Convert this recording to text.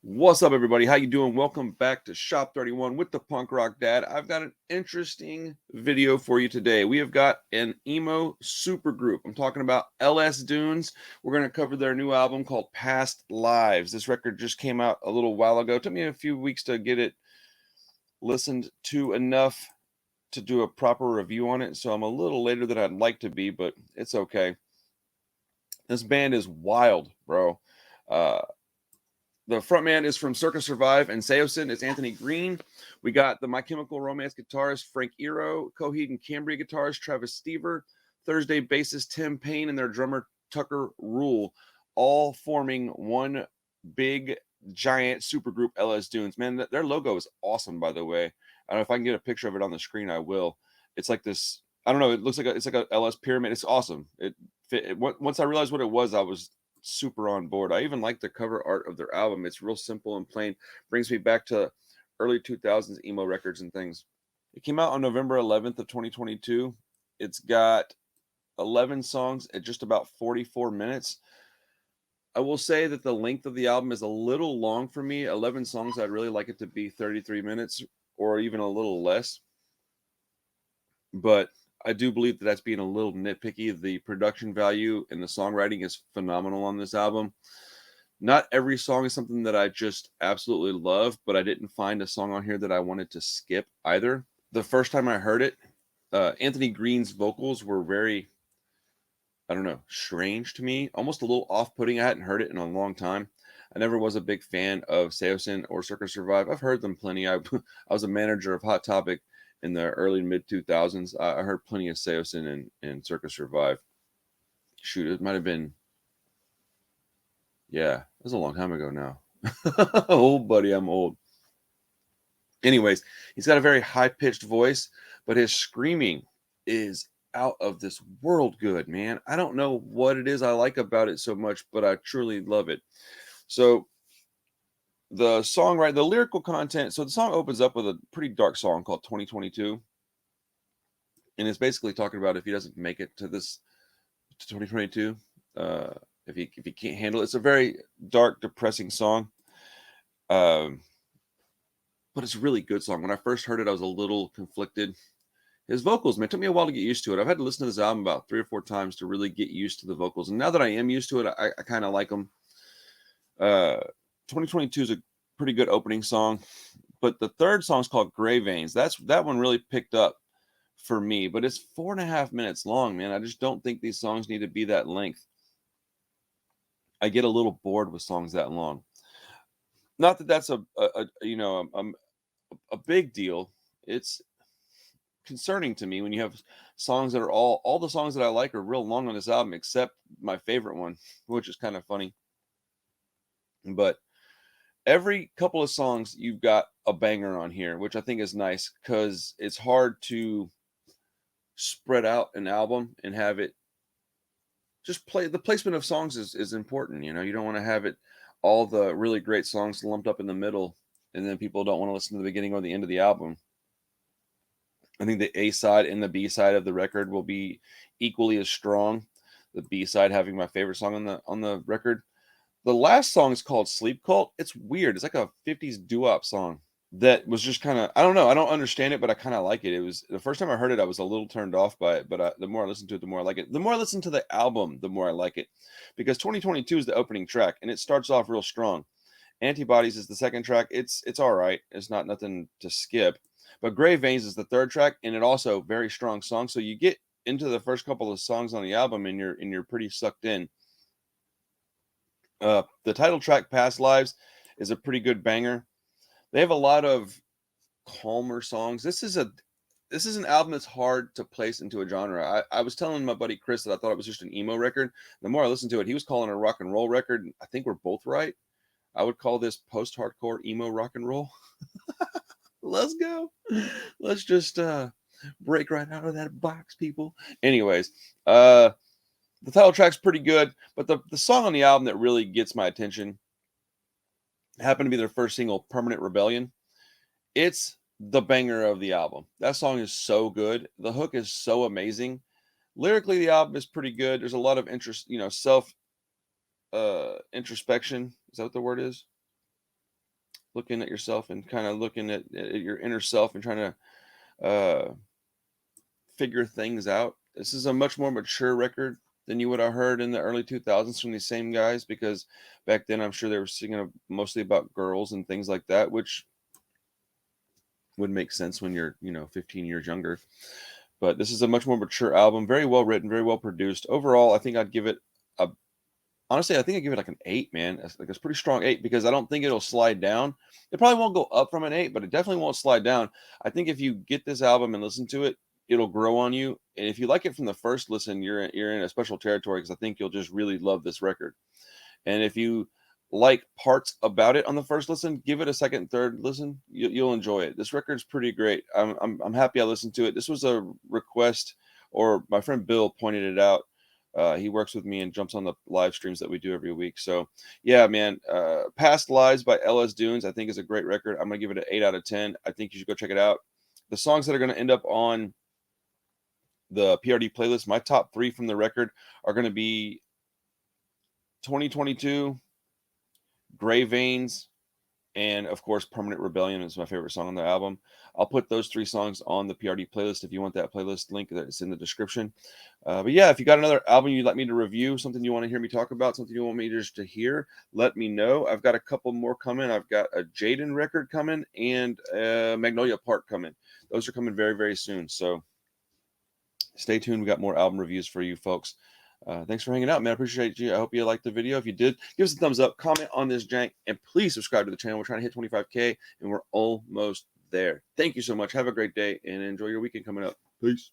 What's up, everybody? How you doing? Welcome back to Shop 31 with the Punk Rock Dad. I've got an interesting video for you today. We have got an emo supergroup. I'm talking about LS Dunes. We're going to cover their new album called Past Lives. This record just came out a little while ago. It took me a few weeks to get it listened to enough to do a proper review on it, so I'm a little later than I'd like to be, but it's okay. This band is wild, bro. Uh, The frontman is from Circus Survive and Saosin is Anthony Green. We got the My Chemical Romance guitarist Frank Iero, Coheed and Cambria guitarist Travis Stever, Thursday bassist Tim Payne, and their drummer Tucker Rule, all forming one big giant supergroup LS Dunes. Man, their logo is awesome, by the way. I don't know if I can get a picture of it on the screen. I will. It's like this. I don't know. It looks like it's like a LS pyramid. It's awesome. Once I realized what it was, I was super on board. I even like the cover art of their album. It's real simple and plain. Brings me back to early 2000s emo records and things. It came out on November 11th of 2022. It's got 11 songs at just about 44 minutes. I will say that the length of the album is a little long for me. 11 songs, I'd really like it to be 33 minutes or even a little less. But I do believe that that's being a little nitpicky. The production value and the songwriting is phenomenal on this album. Not every song is something that I just absolutely love, but I didn't find a song on here that I wanted to skip either. The first time I heard it, Anthony Green's vocals were very, I don't know, strange to me, almost a little off-putting. I hadn't heard it in a long time. I never was a big fan of Saosin or Circus Survive. I've heard them plenty. I was a manager of Hot Topic in the early mid 2000s. I heard plenty of Saosin and Circus Survive. Shoot, it might have been, yeah, it was a long time ago now. Old buddy, I'm old. Anyways, he's got a very high pitched voice, but his screaming is out of this world good, man. I don't know what it is I like about it so much, but I truly love it. So the songwriting, the lyrical content. So the song opens up with a pretty dark song called 2022. And it's basically talking about if he doesn't make it to 2022, if he can't handle it. It's a very dark, depressing song. Um, but it's a really good song. When I first heard it, I was a little conflicted. His vocals, man, it took me a while to get used to it. I've had to listen to this album about 3 or 4 times to really get used to the vocals. And now that I am used to it, I kind of like them. 2022 is a pretty good opening song. But the third song is called Gray Veins. That one really picked up for me. But it's 4.5 minutes long, man. I just don't think these songs need to be that length. I get a little bored with songs that long. Not that that's a big deal. It's concerning to me when you have songs that are all the songs that I like are real long on this album, except my favorite one, which is kind of funny. But every couple of songs you've got a banger on here, which I think is nice because it's hard to spread out an album and have it just play. The placement of songs is important. You don't want to have it all the really great songs lumped up in the middle and then people don't want to listen to the beginning or the end of the album. I think the A side and the B side of the record will be equally as strong. The B side having my favorite song on the record. The last song is called Sleep Cult. It's weird. It's like a 50s doo-wop song that was just kind of, I don't know. I don't understand it, but I kind of like it. It was the first time I heard it, I was a little turned off by it, but the more I listen to it, the more I like it. The more I listen to the album, the more I like it, because 2022 is the opening track and it starts off real strong. Antibodies is the second track. It's all right. It's not nothing to skip. But Gray Veins is the third track, and it also very strong song. So you get into the first couple of songs on the album, and you're pretty sucked in. The title track, Past Lives, is a pretty good banger. They have a lot of calmer songs. This is an album that's hard to place into a genre. I was telling my buddy Chris that I thought it was just an emo record. The more I listened to it, he was calling it a rock and roll record. I think we're both right. I would call this post-hardcore emo rock and roll. Let's go. Let's just break right out of that box, people. Anyways, the title track's pretty good, but the song on the album that really gets my attention happened to be their first single, Permanent Rebellion. It's the banger of the album. That song is so good. The hook is so amazing. Lyrically, the album is pretty good. There's a lot of interest, self introspection. Is that what the word is? looking at yourself and kind of looking at your inner self and trying to figure things out. This is a much more mature record than you would have heard in the early 2000s from these same guys, because back then I'm sure they were singing mostly about girls and things like that, which would make sense when you're, 15 years younger. But this is a much more mature album, very well written, very well produced. Overall, I think I'd give it a honestly, I think I'd give it like an 8, man. It's like a pretty strong 8, because I don't think it'll slide down. It probably won't go up from an 8, but it definitely won't slide down. I think if you get this album and listen to it, it'll grow on you. And if you like it from the first listen, you're in a special territory, because I think you'll just really love this record. And if you like parts about it on the first listen, give it a second, third listen. You'll enjoy it. This record's pretty great. I'm happy I listened to it. This was a request, or my friend Bill pointed it out. He works with me and jumps on the live streams that we do every week. So yeah, man, Past Lives by LS Dunes, I think is a great record. I'm going to give it an 8 out of 10. I think you should go check it out. The songs that are going to end up on the PRD playlist, my top 3 from the record are going to be 2022, Gray Veins, and of course Permanent Rebellion is my favorite song on the album. I'll put those 3 songs on the PRD playlist if you want that playlist link. That's in the description. But yeah, if you got another album you'd like me to review, something you want to hear me talk about, something you want me just to hear, let me know. I've got a couple more coming. I've got a Jaden record coming and a Magnolia Park coming. Those are coming very, very soon. So stay tuned. We got more album reviews for you folks. Thanks for hanging out, man. I appreciate you. I hope you liked the video. If you did, give us a thumbs up, comment on this jank, and please subscribe to the channel. We're trying to hit 25K, and we're almost there. Thank you so much. Have a great day, and enjoy your weekend coming up. Peace.